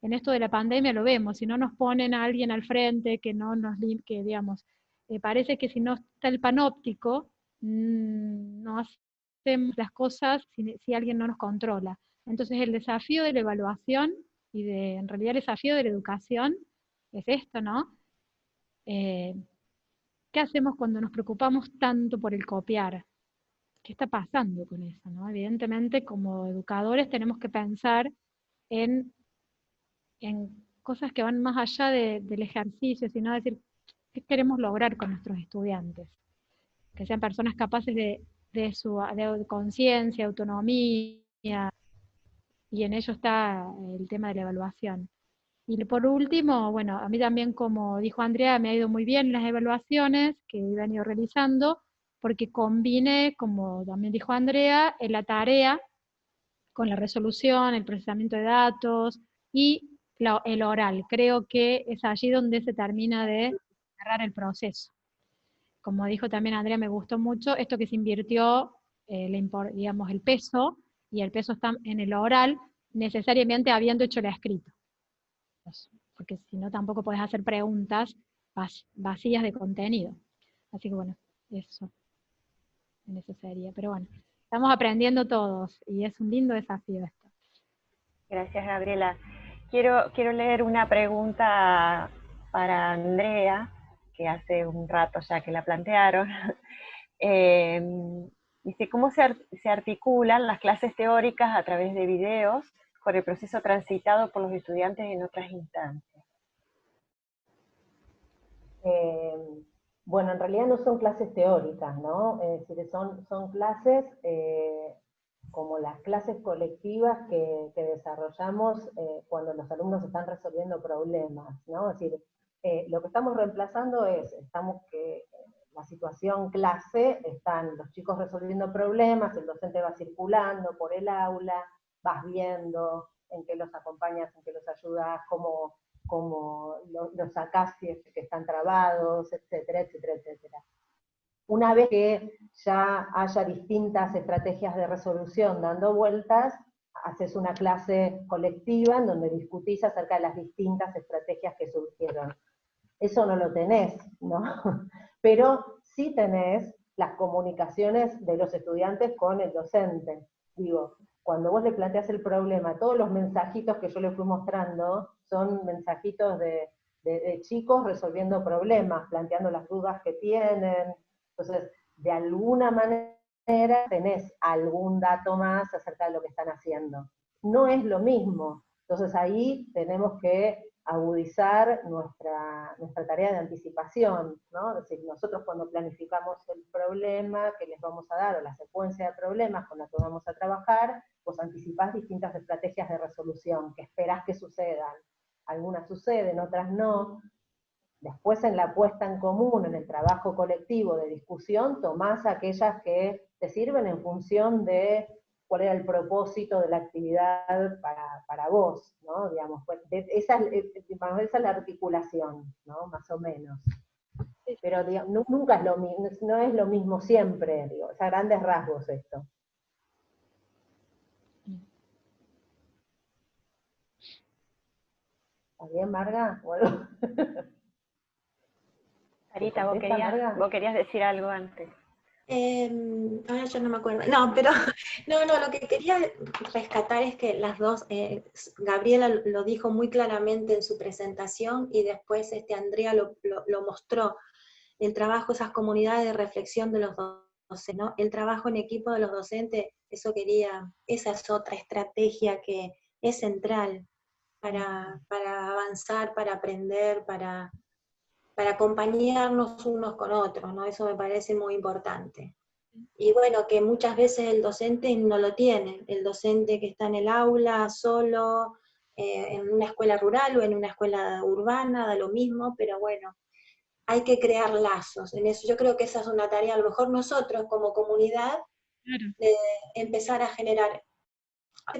En esto de la pandemia lo vemos, si no nos ponen a alguien al frente que no nos que digamos, parece que si no está el panóptico, no hacemos las cosas si alguien no nos controla. Entonces el desafío de la evaluación en realidad el desafío de la educación es esto, ¿no? ¿Qué hacemos cuando nos preocupamos tanto por el copiar? ¿Qué está pasando con eso, no? Evidentemente, como educadores tenemos que pensar en cosas que van más allá del ejercicio, sino decir, ¿qué queremos lograr con nuestros estudiantes? Que sean personas capaces de conciencia, autonomía, y en ello está el tema de la evaluación. Y por último, bueno, a mí también, como dijo Andrea, me ha ido muy bien las evaluaciones que he venido realizando, porque combine, como también dijo Andrea, en la tarea con la resolución, el procesamiento de datos y el oral. Creo que es allí donde se termina de cerrar el proceso. Como dijo también Andrea, me gustó mucho esto que se invirtió, digamos, el peso, y el peso está en el oral, necesariamente habiendo hecho el escrito. Porque si no tampoco podés hacer preguntas vacías de contenido. Así que bueno, eso sería. Pero bueno, estamos aprendiendo todos y es un lindo desafío esto. Gracias, Gabriela. Quiero leer una pregunta para Andrea, que hace un rato ya que la plantearon. Dice, ¿cómo se articulan las clases teóricas a través de videos con el proceso transitado por los estudiantes en otras instancias? Bueno, en realidad no son clases teóricas, ¿no? Es decir, son clases como las clases colectivas que desarrollamos cuando los alumnos están resolviendo problemas, ¿no? Es decir, lo que estamos reemplazando la situación clase, están los chicos resolviendo problemas, el docente va circulando por el aula, vas viendo en qué los acompañas, en qué los ayudas, cómo los sacás si es que están trabados, etcétera, etcétera, etcétera. Una vez que ya haya distintas estrategias de resolución dando vueltas, haces una clase colectiva en donde discutís acerca de las distintas estrategias que surgieron. Eso no lo tenés, ¿no? Pero sí tenés las comunicaciones de los estudiantes con el docente. Digo, cuando vos le planteás el problema, todos los mensajitos que yo le fui mostrando son mensajitos de chicos resolviendo problemas, planteando las dudas que tienen. Entonces, de alguna manera tenés algún dato más acerca de lo que están haciendo. No es lo mismo. Entonces ahí tenemos que agudizar nuestra tarea de anticipación, ¿no? Es decir, nosotros cuando planificamos el problema que les vamos a dar, o la secuencia de problemas con la que vamos a trabajar, pues anticipás distintas estrategias de resolución, que esperás que sucedan. Algunas suceden, otras no. Después en la puesta en común, en el trabajo colectivo de discusión, tomás aquellas que te sirven en función de cuál era el propósito de la actividad para vos, ¿no? Digamos, pues, esa es la articulación, ¿no? Más o menos. Pero digamos, nunca es lo mismo, no es lo mismo siempre, digo, es a grandes rasgos esto. ¿Está bien, Marga? Bueno. Sarita, vos querías decir algo antes. Ahora yo no me acuerdo. No, pero no, lo que quería rescatar es que las dos, Gabriela lo dijo muy claramente en su presentación y después Andrea lo mostró, el trabajo, esas comunidades de reflexión de los docentes, ¿no? El trabajo en equipo de los docentes, esa es otra estrategia que es central para avanzar, para aprender, para acompañarnos unos con otros, ¿no? Eso me parece muy importante. Y bueno, que muchas veces el docente no lo tiene, el docente que está en el aula solo, en una escuela rural o en una escuela urbana, da lo mismo, pero bueno, hay que crear lazos. En eso yo creo que esa es una tarea, a lo mejor nosotros como comunidad, de empezar a generar,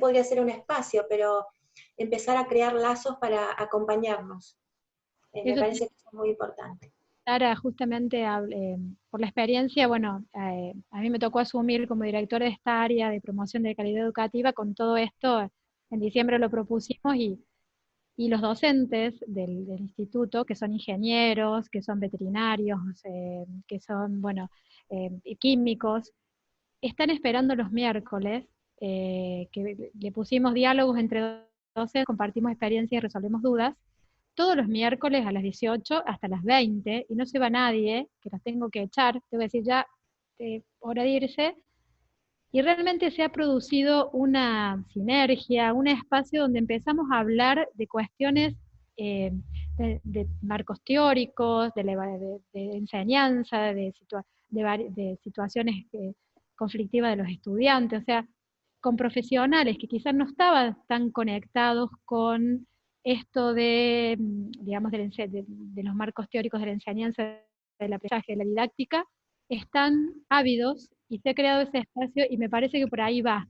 podría ser un espacio, pero empezar a crear lazos para acompañarnos. Me parece que eso es muy importante. Sara, justamente por la experiencia, bueno, a mí me tocó asumir como directora de esta área de promoción de calidad educativa con todo esto. En diciembre lo propusimos y los docentes del instituto, que son ingenieros, que son veterinarios, que son, bueno, químicos, están esperando los miércoles, que le pusimos diálogos entre docentes, compartimos experiencias y resolvemos dudas, todos los miércoles a las 18 hasta las 20, y no se va nadie, que los tengo que echar, tengo que decir ya, hora de irse, y realmente se ha producido una sinergia, un espacio donde empezamos a hablar de cuestiones de marcos teóricos, de enseñanza, de situaciones conflictivas de los estudiantes, o sea, con profesionales que quizás no estaban tan conectados con esto digamos, de los marcos teóricos de la enseñanza, del aprendizaje, de la didáctica, están ávidos y se ha creado ese espacio y me parece que por ahí va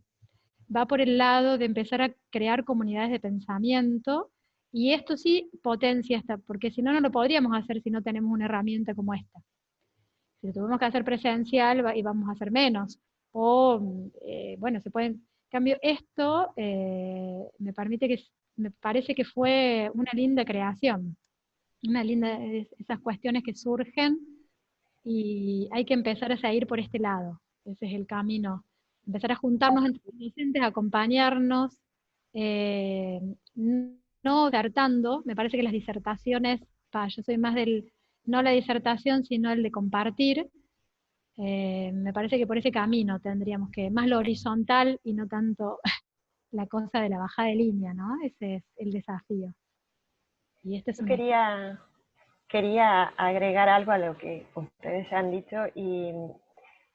por el lado de empezar a crear comunidades de pensamiento y esto sí potencia esta, porque si no, no lo podríamos hacer si no tenemos una herramienta como esta. Si lo tuvimos que hacer presencial y vamos a hacer menos. O, bueno, se pueden... En cambio, esto me parece que fue una linda creación, una linda, esas cuestiones que surgen y hay que empezar a seguir por este lado. Ese es el camino. Empezar a juntarnos entre los docentes, a acompañarnos, eh, no disertando. Me parece que las disertaciones, yo soy más no la disertación, sino el de compartir. Me parece que por ese camino tendríamos que, más lo horizontal y no tanto la cosa de la bajada de línea, ¿no? Ese es el desafío. Y este es Yo quería agregar algo a lo que ustedes ya han dicho y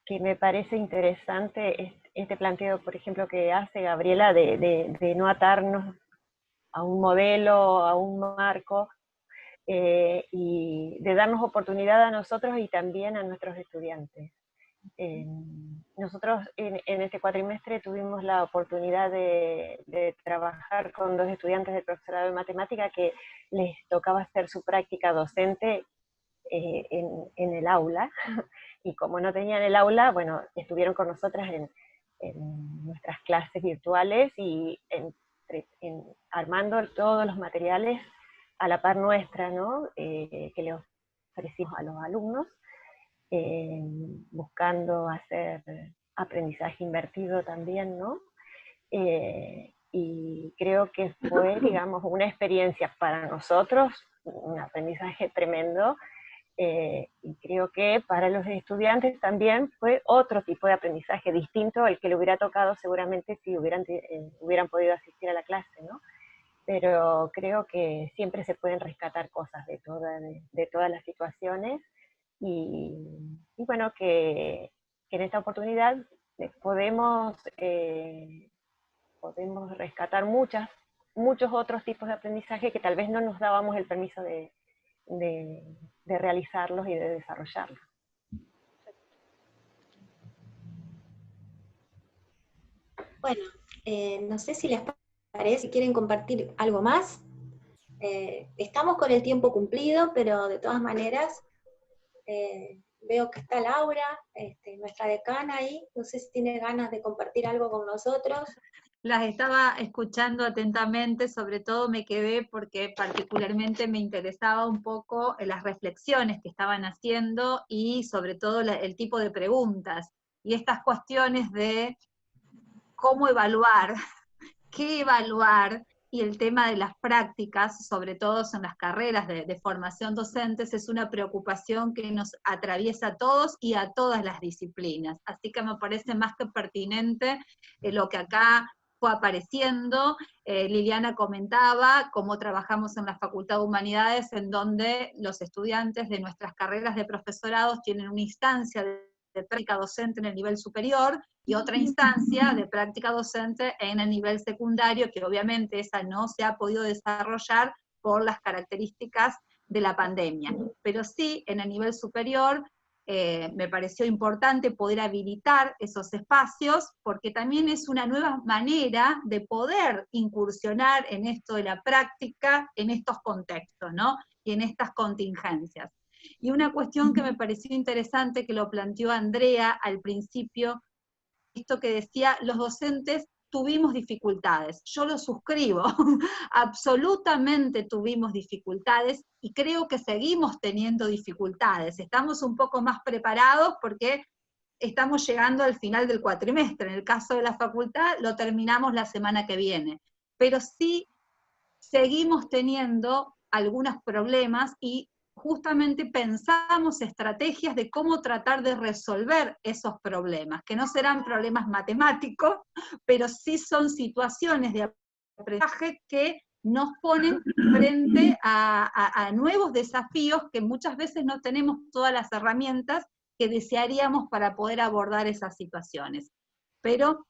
que me parece interesante este planteo, por ejemplo, que hace Gabriela de no atarnos a un modelo, a un marco, y de darnos oportunidad a nosotros y también a nuestros estudiantes. Nosotros en este cuatrimestre tuvimos la oportunidad de trabajar con 2 estudiantes del profesorado de matemática que les tocaba hacer su práctica docente en el aula, y como no tenían el aula, bueno, estuvieron con nosotras en nuestras clases virtuales y armando todos los materiales a la par nuestra, ¿no? Que le ofrecimos a los alumnos, buscando hacer aprendizaje invertido también, ¿no? Y creo que fue, digamos, una experiencia para nosotros, un aprendizaje tremendo, y creo que para los estudiantes también fue otro tipo de aprendizaje distinto al que le hubiera tocado seguramente si hubieran podido asistir a la clase, ¿no? Pero creo que siempre se pueden rescatar cosas de todas las situaciones y bueno, que en esta oportunidad podemos rescatar muchos otros tipos de aprendizaje que tal vez no nos dábamos el permiso de realizarlos y de desarrollarlos. Bueno, no sé si les parece, si quieren compartir algo más. Estamos con el tiempo cumplido, pero de todas maneras, veo que está Laura, nuestra decana ahí, no sé si tiene ganas de compartir algo con nosotros. Las estaba escuchando atentamente, sobre todo me quedé porque particularmente me interesaba un poco las reflexiones que estaban haciendo y sobre todo el tipo de preguntas y estas cuestiones de cómo evaluar, qué evaluar, y el tema de las prácticas, sobre todo en las carreras de formación docentes, es una preocupación que nos atraviesa a todos y a todas las disciplinas. Así que me parece más que pertinente lo que acá fue apareciendo. Liliana comentaba cómo trabajamos en la Facultad de Humanidades, en donde los estudiantes de nuestras carreras de profesorados tienen una instancia de práctica docente en el nivel superior, y otra instancia de práctica docente en el nivel secundario, que obviamente esa no se ha podido desarrollar por las características de la pandemia. Pero sí, en el nivel superior, me pareció importante poder habilitar esos espacios, porque también es una nueva manera de poder incursionar en esto de la práctica, en estos contextos, ¿no? Y en estas contingencias. Y una cuestión que me pareció interesante, que lo planteó Andrea al principio, esto que decía, los docentes tuvimos dificultades. Yo lo suscribo, absolutamente tuvimos dificultades, y creo que seguimos teniendo dificultades. Estamos un poco más preparados porque estamos llegando al final del cuatrimestre. En el caso de la facultad, lo terminamos la semana que viene. Pero sí seguimos teniendo algunos problemas, y justamente pensamos estrategias de cómo tratar de resolver esos problemas, que no serán problemas matemáticos, pero sí son situaciones de aprendizaje que nos ponen frente a nuevos desafíos que muchas veces no tenemos todas las herramientas que desearíamos para poder abordar esas situaciones. Pero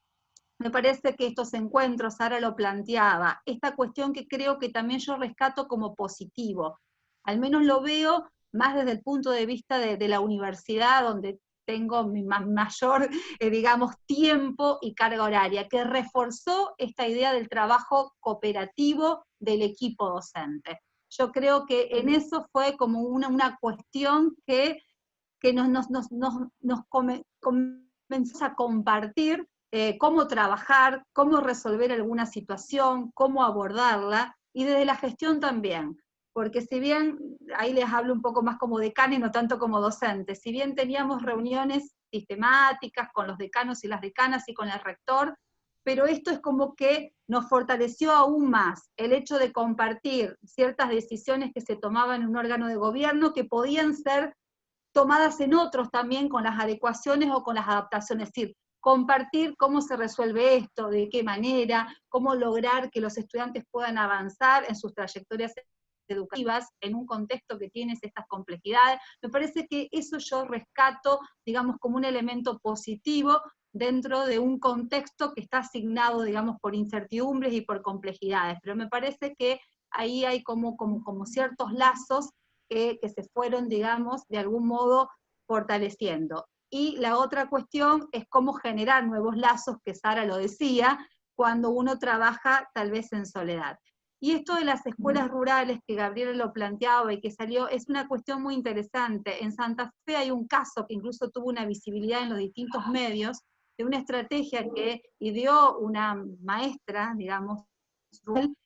me parece que estos encuentros, Sara lo planteaba, esta cuestión que creo que también yo rescato como positivo, al menos lo veo más desde el punto de vista de la universidad, donde tengo mi mayor, digamos, tiempo y carga horaria, que reforzó esta idea del trabajo cooperativo del equipo docente. Yo creo que en eso fue como una cuestión que nos comenzó a compartir cómo trabajar, cómo resolver alguna situación, cómo abordarla, y desde la gestión también. Porque si bien, ahí les hablo un poco más como decana y no tanto como docente, si bien teníamos reuniones sistemáticas con los decanos y las decanas y con el rector, pero esto es como que nos fortaleció aún más el hecho de compartir ciertas decisiones que se tomaban en un órgano de gobierno que podían ser tomadas en otros también con las adecuaciones o con las adaptaciones, es decir, compartir cómo se resuelve esto, de qué manera, cómo lograr que los estudiantes puedan avanzar en sus trayectorias educativas en un contexto que tiene estas complejidades. Me parece que eso yo rescato, digamos, como un elemento positivo dentro de un contexto que está asignado, digamos, por incertidumbres y por complejidades, pero me parece que ahí hay como ciertos lazos que se fueron, digamos, de algún modo fortaleciendo. Y la otra cuestión es cómo generar nuevos lazos, que Sara lo decía, cuando uno trabaja tal vez en soledad. Y esto de las escuelas rurales, que Gabriela lo planteaba y que salió, es una cuestión muy interesante. En Santa Fe hay un caso que incluso tuvo una visibilidad en los distintos medios, de una estrategia que ideó una maestra, digamos,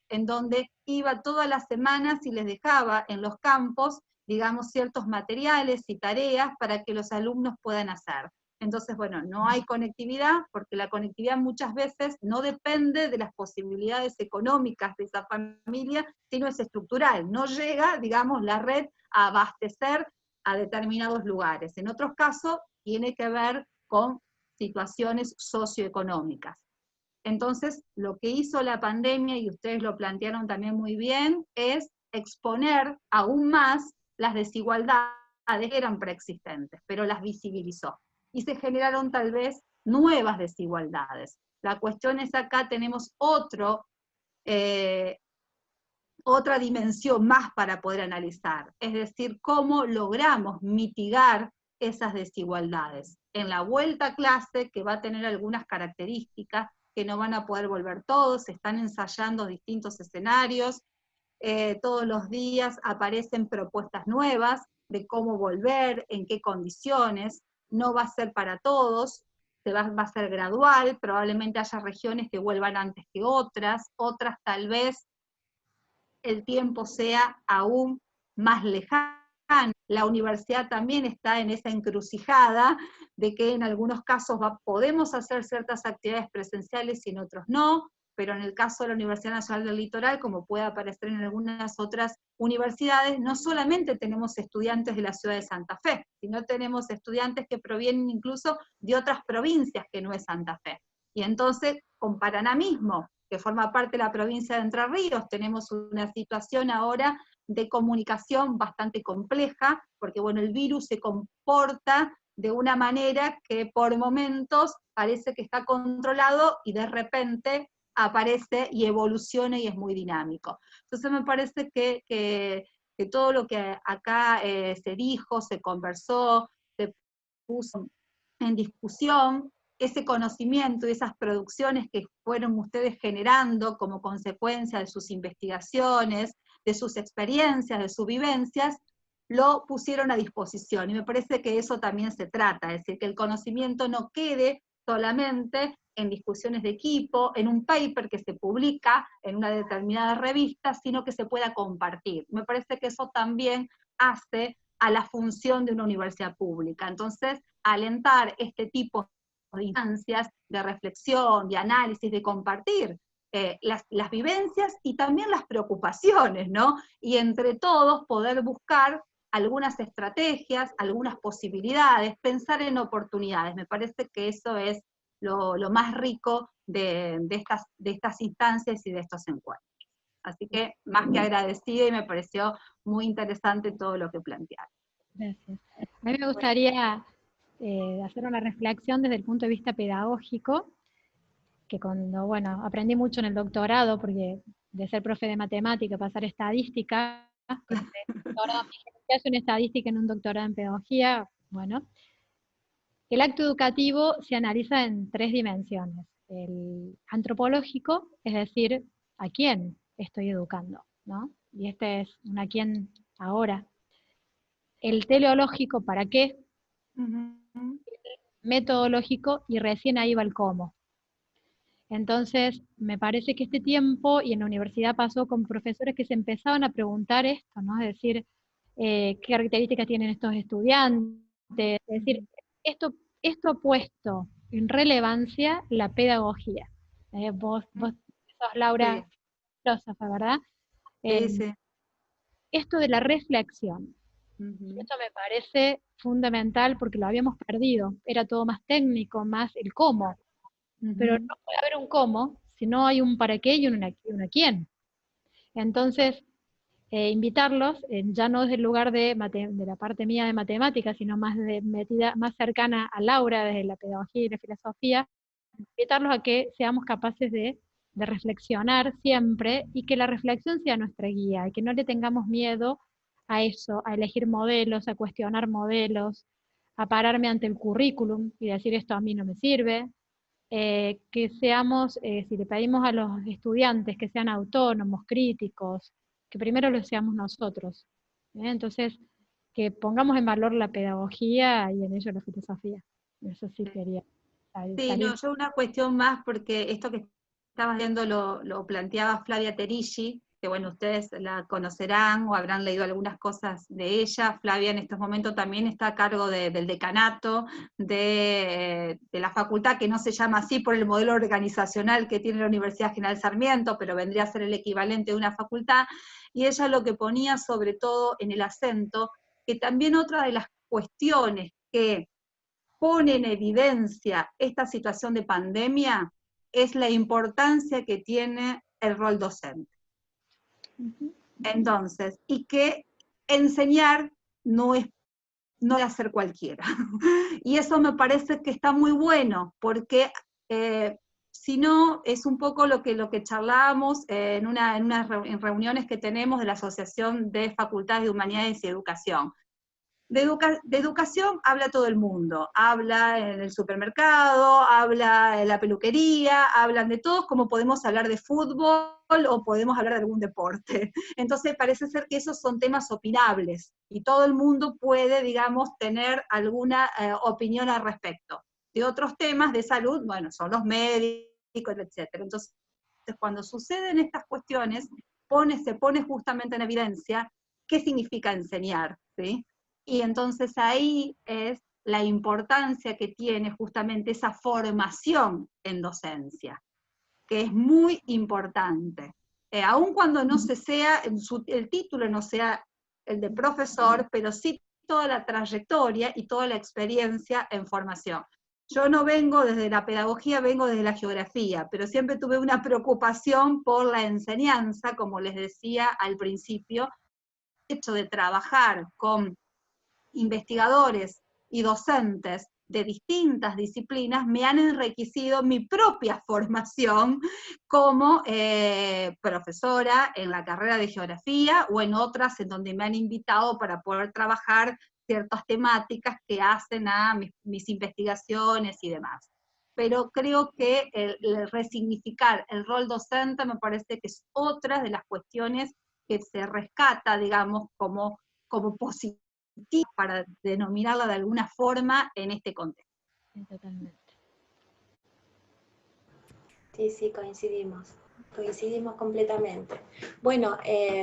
en donde iba todas las semanas y les dejaba en los campos, digamos, ciertos materiales y tareas para que los alumnos puedan hacer. Entonces, bueno, no hay conectividad, porque la conectividad muchas veces no depende de las posibilidades económicas de esa familia, sino es estructural. No llega, digamos, la red a abastecer a determinados lugares. En otros casos, tiene que ver con situaciones socioeconómicas. Entonces, lo que hizo la pandemia, y ustedes lo plantearon también muy bien, es exponer aún más las desigualdades que eran preexistentes, pero las visibilizó. Y se generaron tal vez nuevas desigualdades. La cuestión es acá tenemos otra dimensión más para poder analizar, es decir, cómo logramos mitigar esas desigualdades. En la vuelta a clase, que va a tener algunas características, que no van a poder volver todos, se están ensayando distintos escenarios, todos los días aparecen propuestas nuevas de cómo volver, en qué condiciones, no va a ser para todos, va a ser gradual, probablemente haya regiones que vuelvan antes que otras tal vez el tiempo sea aún más lejano. La universidad también está en esa encrucijada de que en algunos casos podemos hacer ciertas actividades presenciales y en otros no, pero en el caso de la Universidad Nacional del Litoral, como puede aparecer en algunas otras universidades, no solamente tenemos estudiantes de la ciudad de Santa Fe, sino tenemos estudiantes que provienen incluso de otras provincias que no es Santa Fe. Y entonces, con Paraná mismo, que forma parte de la provincia de Entre Ríos, tenemos una situación ahora de comunicación bastante compleja, porque bueno, el virus se comporta de una manera que por momentos parece que está controlado y de repente aparece y evoluciona y es muy dinámico. Entonces me parece que todo lo que acá se dijo, se conversó, se puso en discusión, ese conocimiento y esas producciones que fueron ustedes generando como consecuencia de sus investigaciones, de sus experiencias, de sus vivencias, lo pusieron a disposición. Y me parece que eso también se trata, es decir, que el conocimiento no quede solamente en discusiones de equipo, en un paper que se publica en una determinada revista, sino que se pueda compartir. Me parece que eso también hace a la función de una universidad pública. Entonces, alentar este tipo de instancias de reflexión, de análisis, de compartir las vivencias y también las preocupaciones, ¿no? Y entre todos poder buscar algunas estrategias, algunas posibilidades, pensar en oportunidades. Me parece que eso es lo más rico de estas instancias y de estos encuentros. Así que más que agradecida y me pareció muy interesante todo lo que plantearon. Gracias. A mí me gustaría hacer una reflexión desde el punto de vista pedagógico, que cuando, bueno, aprendí mucho en el doctorado, porque de ser profe de matemática, pasar estadística, que hace una estadística en un doctorado en pedagogía, bueno, el acto educativo se analiza en 3 dimensiones. El antropológico, es decir, ¿a quién estoy educando? ¿No? Y este es un a quién ahora. El teleológico, ¿para qué? El metodológico, y recién ahí va el cómo. Entonces, me parece que este tiempo, y en la universidad pasó con profesores que se empezaban a preguntar esto, ¿no? Es decir, qué características tienen estos estudiantes, es decir, esto ha puesto en relevancia la pedagogía. Vos sos Laura, Sí. filósofa, ¿verdad? Sí. Esto de la reflexión. Esto me parece fundamental porque lo habíamos perdido. Era todo más técnico, más el cómo. Pero no puede haber un cómo si no hay un para qué y un a quién. Entonces, invitarlos, ya no desde el lugar de la parte mía de matemáticas, sino más metida, más cercana a Laura, desde la pedagogía y la filosofía, invitarlos a que seamos capaces de reflexionar siempre, y que la reflexión sea nuestra guía, y que no le tengamos miedo a eso, a elegir modelos, a cuestionar modelos, a pararme ante el currículum y decir esto a mí no me sirve, que seamos, si le pedimos a los estudiantes que sean autónomos, críticos, que primero lo seamos nosotros. Entonces, que pongamos en valor la pedagogía y en ello la filosofía. Eso sí quería. Sí, no, yo una cuestión más, porque esto que estabas viendo lo planteaba Flavia Terilli, que bueno, ustedes la conocerán o habrán leído algunas cosas de ella. Flavia en estos momentos también está a cargo del decanato de la facultad, que no se llama así por el modelo organizacional que tiene la Universidad General Sarmiento, pero vendría a ser el equivalente de una facultad, y ella lo que ponía sobre todo en el acento, que también otra de las cuestiones que pone en evidencia esta situación de pandemia es la importancia que tiene el rol docente. Entonces, y que enseñar no es de hacer cualquiera. Y eso me parece que está muy bueno, porque si no, es un poco lo que charlábamos en reuniones que tenemos de la Asociación de Facultades de Humanidades y Educación. De educación habla todo el mundo, habla en el supermercado, habla en la peluquería, hablan de todos, como podemos hablar de fútbol o podemos hablar de algún deporte. Entonces parece ser que esos son temas opinables, y todo el mundo puede, digamos, tener alguna opinión al respecto. De otros temas de salud, bueno, son los médicos, etc. Entonces, cuando suceden estas cuestiones, se pone justamente en evidencia qué significa enseñar, ¿sí? Y entonces ahí es la importancia que tiene justamente esa formación en docencia, que es muy importante. Aun cuando no el título no sea el de profesor, pero sí toda la trayectoria y toda la experiencia en formación. Yo no vengo desde la pedagogía, vengo desde la geografía, pero siempre tuve una preocupación por la enseñanza, como les decía al principio, el hecho de trabajar con investigadores y docentes de distintas disciplinas me han enriquecido mi propia formación como profesora en la carrera de geografía o en otras en donde me han invitado para poder trabajar ciertas temáticas que hacen a mis investigaciones y demás. Pero creo que el resignificar el rol docente me parece que es otra de las cuestiones que se rescata, digamos, como positiva, para denominarla de alguna forma en este contexto. Totalmente. Sí, coincidimos completamente. Bueno,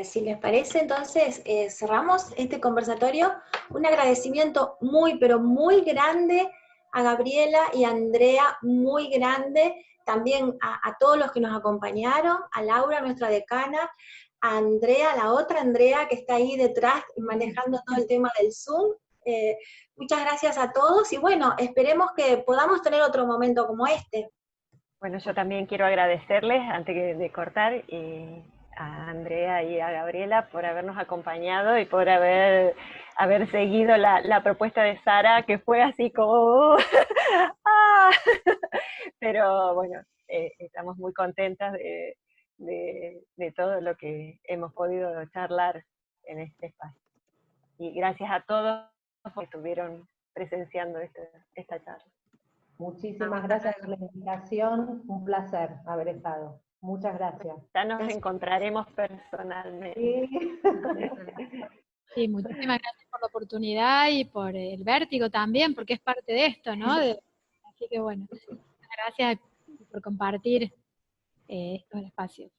si les parece, entonces cerramos este conversatorio. Un agradecimiento muy, pero muy grande a Gabriela y a Andrea, muy grande, también a todos los que nos acompañaron, a Laura, nuestra decana, a Andrea, la otra Andrea que está ahí detrás manejando todo el tema del Zoom. Muchas gracias a todos y bueno, esperemos que podamos tener otro momento como este. Bueno, yo también quiero agradecerles, antes de cortar, a Andrea y a Gabriela por habernos acompañado y por haber seguido la propuesta de Sara, que fue así como... ¡ah! Pero bueno, estamos muy contentas de todo lo que hemos podido charlar en este espacio. Y gracias a todos que estuvieron presenciando esta charla. Muchísimas gracias por la invitación, un placer haber estado. Muchas gracias. Ya nos encontraremos personalmente. Sí. Sí, muchísimas gracias por la oportunidad y por el vértigo también, porque es parte de esto, ¿no? Así que bueno, gracias por compartir estos espacios.